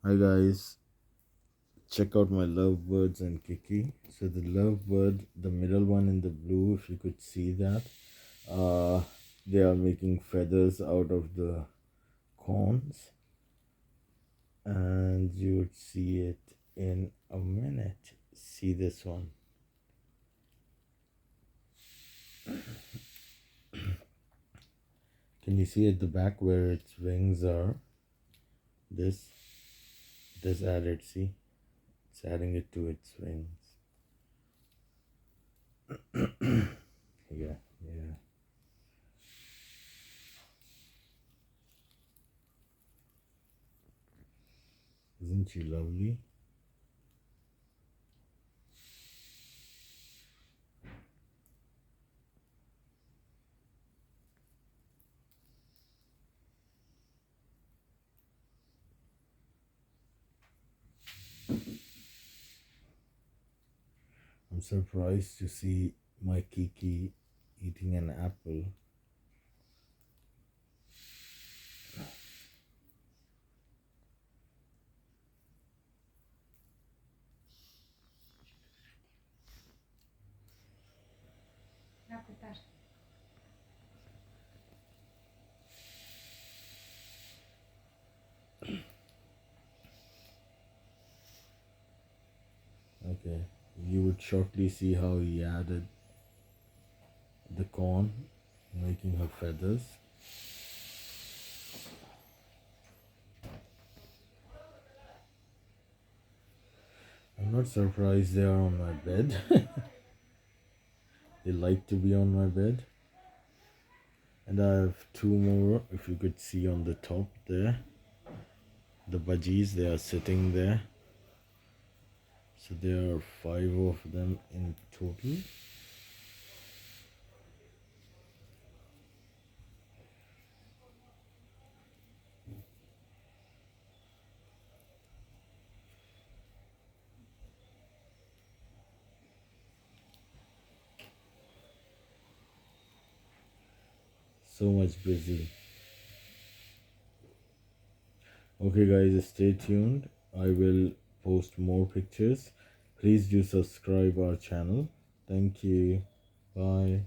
Hi guys, check out my lovebirds and Kiki. So the lovebird, the middle one in the blue, if you could see that, uh, they are making feathers out of the cones, and you would see it in a minute. See this one. Can you see at the back where its wings are? This, this added. See, it's adding it to its wings. Yeah, yeah. Isn't she lovely? I'm surprised to see my Kiki eating an apple. Okay, you would shortly see how he added the corn, making her feathers. I'm not surprised they are on my bed. They like to be on my bed. And I have two more, if you could see on the top there. The budgies, they are sitting there. So there are 5 of them in total. So much busy. Okay guys, stay tuned. I will post more pictures. Please do subscribe our channel. Thank you. Bye.